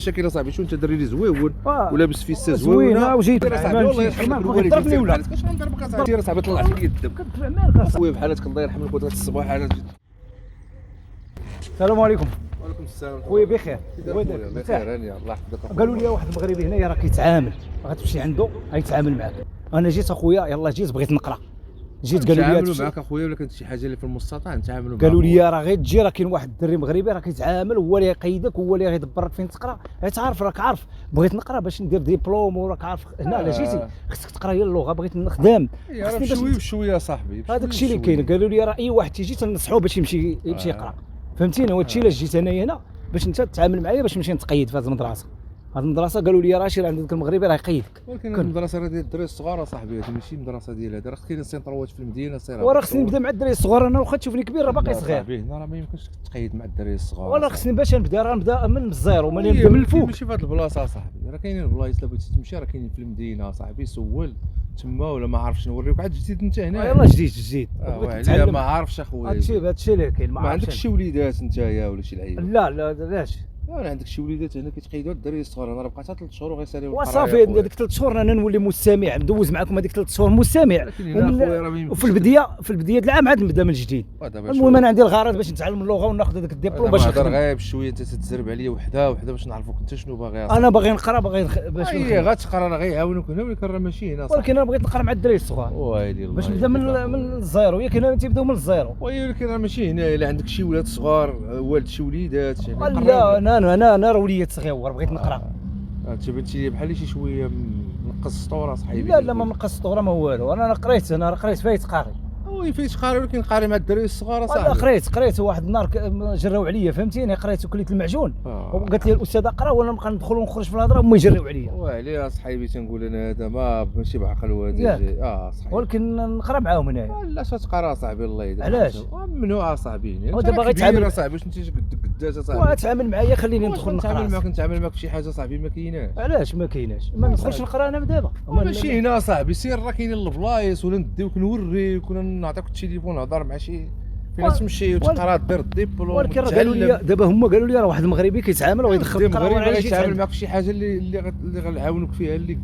المشاكل اصاحبي شو انت دري زويون ولابس فيسه زوينه وجيت والله يرحم والديك ضربني ولا كاش غنضربك اصاحبي اصاحبي طلعت لي الدم خويا بحالاتك الله يرحم لك وداك الصباح على السلام عليكم. وعليكم السلام خويا بخير بخير هاني الله يحفظك. قالوا لي واحد المغربي هنايا راه كيتعامل غتمشي عنده غيتعامل معاك. انا جيت اخويا يلاه جيت بغيت نقرا جيت قالوا لي نتعاملوا معاك اخويا ولا كانت شي حاجه اللي في المستطاع نتعاملوا معاك. قالوا لي راه غير تجي راه كاين واحد الدري مغربي راه كيتعامل هو اللي يقيدك هو اللي غيدبرك فين تقرا. تعرف راك عارف بغيت نقرا باش ندير ديبلوم وراك عارف هنا الا جيتي خصك تقرا هي اللغه بغيت نخدم خصني بشويه بشويه صاحبي. هذاك الشيء اللي كاين. قالوا لي راه اي واحد تيجي تنصحوه باش يمشي يقرا فهمتيني. هو الشيء علاش جيت انايا هنا باش انت تتعامل معايا باش نمشي نتقيد في هذه المدرسه. هذه المدرسه قالوا لي راه شي عند ذاك المغربي راه يقيدك. ولكن المدرسه راه ديال الدراري الصغار اصاحبي هذه ماشي مدرسه ديال هذا راه كاين سنتروات في المدينه سير. وراه خصني نبدا مع الدراري الصغار. انا واخا تشوفني كبير راه باقي صغير. هنا راه ما يمكنش تقيد مع الدراري الصغار. ولا خصني باش نبدا من الزيرو ماني نبدا من الفوق. ماشي في هذه البلاصه اصاحبي راه كاينين البلايص اللي بغيتي تمشي راه كاينين في المدينه اصاحبي سول تما ولا ما عرفتش نوريك عاد جديد انت هنا. يلاه جديد عليا ما عارفش اخويا. هادشي اللي كاين ما عندكش شي وليدات نتايا ولا شي لعيبه؟ لا علاش انا عندك شي وليدات هنا كيتقيدوا الدراري الصغار. انا راه بقيت 3 شهور وغيساليو وصافي هذيك 3 شهور انا نولي مستمع ندوز معكم هذيك 3 شهور مستمع. وفي البدايه العام عاد نبدا من جديد. المهم انا عندي الغرض باش نتعلم اللغه وناخذ هذاك الدبلوم باش نهضر غير بشويه انت تتزرب عليا وحده باش نعرفوك انت شنو باغي. انا باغي نقرا باش غتقرا راه غيعاونوك هنا ولكن راه ماشي هنا. ولكن انا بغيت نقرا مع الدراري الصغار باش نبدا من الزيرو. ياك هنا تيبداو من الزيرو ولكن راه ماشي هنا. الا عندك شي ولاد صغار والد شي وليدات لا انا راه وليد صغير بغيت نقرا. انت بنتي بحال شي شويه منقص السطوره صاحبي. لا ما منقص السطوره ما والو. انا قريت فايت قاري. وي فايت قاري ولكن قاري مع الدراري الصغار صاحبي. قريت واحد النهار جراو عليا فهمتيني. قريت وكليت المعجون وقالت لي الاستاذه اقرا ولا نبقى ندخل ونخرج في الهضره هما يجريو عليا. وعليه صاحبي تنقول انا هذا ماشي بعقل هذا صاحبي. ولكن نقرا معاهم هنايا. لا تقرا صاحبي الله يهديك. علاش ممنوع صاحبي. انت باغي تعامل صاحبي واش انت قداش صاحبي وتعامل معايا خليني ندخل نقرا. نتعامل معاك في شي حاجه صاحبي ما كايناش. علاش ما كايناش ما ندخلش نقرا انا دابا ماشي هنا صاحبي. سير راه كاينين البلايص ولا نديوك نوريك ولا نعطيك التليفون نهضر مع شي فين تمشي وتقرا دير الدبلوم. ولكن راه قالوا لي دابا هما قالوا لي راه واحد المغربي كيتعامل ويدخل القرار يتعامل معك في شي حاجه اللي غنعاونوك فيها اللي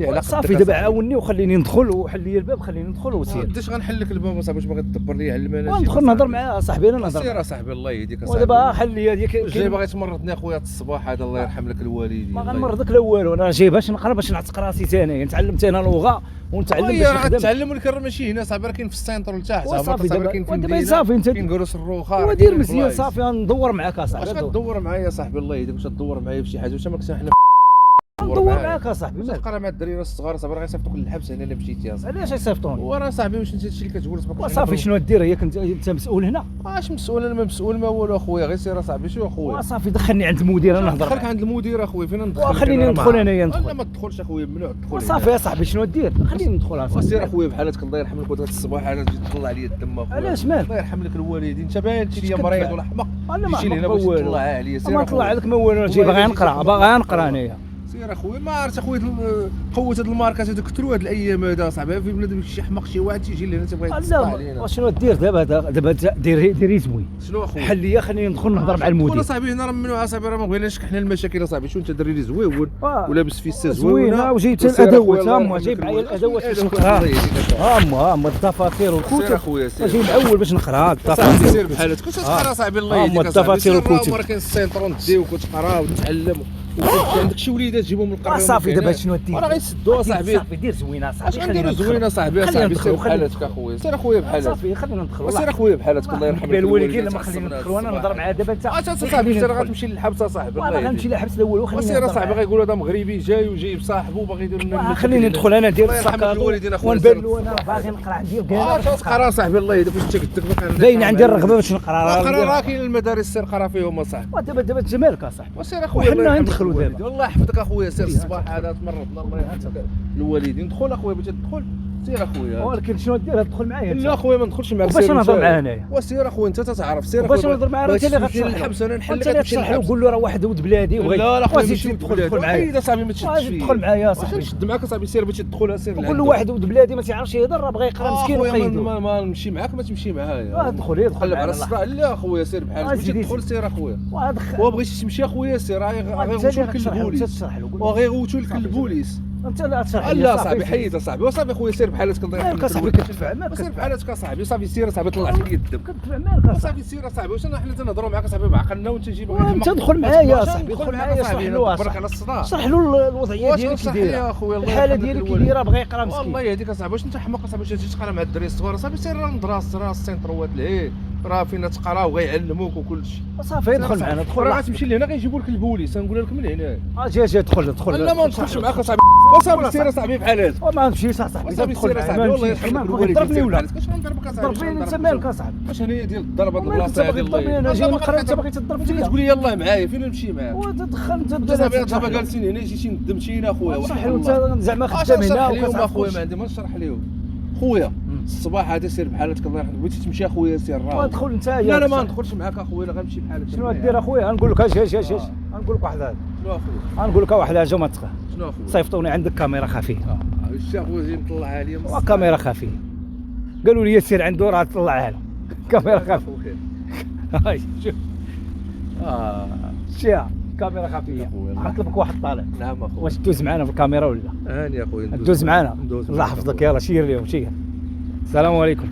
على صافي. دابا عاوني وخليني ندخل وحل لي الباب خليني ندخل وسير. قداش غنحل لك الباب صاحبي واش باغي تدبر لي على المناجم وندخل نهضر مع صاحبي. انا نهضر سير صاحبي الله يهديك صاحبي. ودابا حل لي هذيك جاي باغي تمرضني اخويا الصباح هذا الله يرحم لك الوالدين. ما غنمرضك لا والو. انا جاي باش نقرا باش نعتق راسي ثاني. نتعلمت انا لغه ونتعلم باش نخدم. غتعلم ولكن راه ماشي هنا صاحبي. راه كاين في السنتر لتحت صافي. دابا كاين في المدينه صافي انت كاين كروس الروخه. ودير مزيان صافي ندور معاك اصاحبي. واش غدور معايا صاحبي الله يهديك واش تدور معايا في شي حاجه واش ماكش حنا ندور معاك اصاحبي. تقرا مع الدراري الصغار صاحبي راه غيصيفطوك للحبس هنا الا مشيتي اصاحبي. علاش يصيفطوني؟ وراه صاحبي واش انت هادشي اللي كتقول تبارك الله. صافي شنو دير هي انت مسؤول هنا؟ واش مسؤول؟ انا ما مسؤول ما والو اخويا. غير سير صاحبي شو اخويا. صافي دخلني عند المدير انا نهضر. دخلك عند المدير اخويا. فين ندخل؟ خليني ندخل انايا ندخل. لا ما تدخلش اخويا ممنوع تدخل. صافي يا صاحبي شنو دير؟ خليني ندخل اصاحبي. سير اخويا بحالاتك الله يرحم لك وداك الصباح انا تجي تطلع عليا الدم اخويا. علاش مال؟ الله يرحم لك الوالدين. انت باينتي ليا مريض ولا حمق. تجي لي هنا باش تطلع عليا. سير ما نطلع عليك ما والو. جاي باغي نقرا انايا. سير اخويا ما عرفت اخويا قوه هاد الماركات هذوك كثروا هاد الايام هذا صاحبي. في بلاد شي حمق شي واحد تيجي لهنا تيبغي يتصبح علينا. شنو دير دابا دير زوين. شنو اخويا؟ حل لي خليني ندخل نهضر مع المدير. ولا صاحبي هنا راه ممنوع صاحبي. راه ما بغيناش حنا المشاكل صاحبي. شو انت دري لي زويون ولابس فيسه زوينه وجيت الادوات جايب معايا الادوات باش نقرا. الدفاتر والكتب. سير اخويا سير. جاي الاول باش نقرا الدفاتر. سير بحالك كنت تقرا صاحبي الله يهديك. الدفاتر والكتب. راه كاين السنتر نديوك وتقرا وتتعلم. عندك شي وليدات جيبهم للقريه. صافي دابا شنو دير؟ راه غيسدوها صاحبي. صافي دير زوينه صاحبي. خلينا زوينه صاحبي. سير بحالاتك اخويا. سير اخويا بحالاتك. صافي خلينا ندخلوا. سير اخويا بحالاتك الله يرحم لك الوالدين. لما خلينا ندخلوا انا نهضر معاه دابا انت. صاحبي انت غتمشي للحبس صاحبي. انا غنمشي للحبس الاول وخليني. سير صاحبي غيقولوا هذا مغربي جاي وجايب صاحبه وباغي يدير لنا. خليني ندخل انا ندير السكاط ونبان له انا باغي نقرا عندي تقرا صاحبي الله يهديك. واش انت قدك باين عندي الرغبه باش نقرا. راه كاين المدارس سير قرا فيهم صاحبي. دابا انت مالك اصاحبي. وسير اخويا وحنا ندخلوا دابا. الله يحفظك اخويا. سير الصباح هذا تمرضنا الله يحفظك الوالدين. دخل اخويا باش تدخل سير اخويا. ولكن شنو دير تدخل معايا لا اخويا ما ندخلش معاك. باش نهضر معاه انايا وسير اخويا انت تتعرف. سير باش نهضر معاه انت اللي غتمشي غتشرح للحبس انا نحل انت لك. اللي تشرح له وقول له راه واحد ولد بلادي لا لا اخويا ماشي تدخل معايا. اذا صاحبي ما تشدش فيا. تدخل معايا واش صاحبي. نشد معاك صاحبي؟ سير باش تدخل سير. قول له واحد ولد بلادي ما تيعرفش يهضر راه بغا يقرا مسكين وقيدو. ما نمشي معاك ما تمشي معايا. ادخل قلب على الصراع. لا اخويا سير بحالك باش تدخل. سير اخويا هو بغيتي تمشي اخويا سير. غيغوتو لك البوليس وغيغوتو لك البوليس. انت لا تشرح لي. لا صاحبي حيد صاحبي. وصافي اخويا سير بحالك. الله يرحمك صاحبي كتدفع مالك. سير بحالك صاحبي. صافي سير صاحبي. طلع لي الدم. كتدفع مالك صافي سير صاحبي. واش حنا تنهضروا معاك صاحبي بعقلنا وانت تجي باغي انت دخل معايا صاحبي. دخل معايا صاحبي. نبرك على الصداع. شرح له الوضعيه ديالك كي دايره يا اخويا. الحاله ديالك كي دايره بغا يقرا مسكين. والله يهديك اصاحبي. واش انت حماق اصاحبي؟ واش تجي تقرا مع الدراري الصغار صافي؟ سير راه مدرسه راه السنتروات لهيه راه فين تقرا وغيعلموك وكل شيء. صافي دخل معنا. دخل راه غتمشي لهنا غيجيبوا لك البوليس. نقول لك من هنا. جا دخل. لا ما ندخلش معاك اصاحبي. وصافي سير اصاحبي بحال هذا. وما نمشيش اصاحبي. سير اصاحبي. والله يرحمك ضربني ولا واش غنضربك اصاحبي؟ ضربني انت مالك اصاحبي. واش هي ديال الضرب هاد البلاصه هادي؟ ضربني انا جاي نقرا انت باغي تضرب فيا. تقول لي يلاه معايا فين نمشي معاك؟ وتدخل انت صافي دابا جالسين هنا جيتي ندمتينا اخويا. صح وانت زعما خدام هنا وكتعرف اخويا ما عندي ما نشرح لهم. خويا الصباح هذا سير بحالك. الله يرحمك. بغيتي تمشي اخويا سير راه. ادخل انت. لا ما ندخلش معاك اخويا. لا غنمشي بحالك. شنو دير اخويا؟ غنقول لك اش غنقول لك واحد هذا. شنو اخويا؟ غنقول لك واحد حاجه ما تخاف. شنو اخويا؟ صيفطوني عندك كاميرا خفيه. الشيخ وزير مطلعها لي. كاميرا خفيه. قالوا لي سير عنده راه طلعها له. كاميرا خفيه. هاي شوف. شتيها كاميرا خفيه. غنطلبك واحد طالع. نعم اخويا. واش دوز معنا في الكاميرا ولا؟ هاني اخويا دوز معنا. الله يحفظك. يلاه شير اليوم شير. السلام عليكم.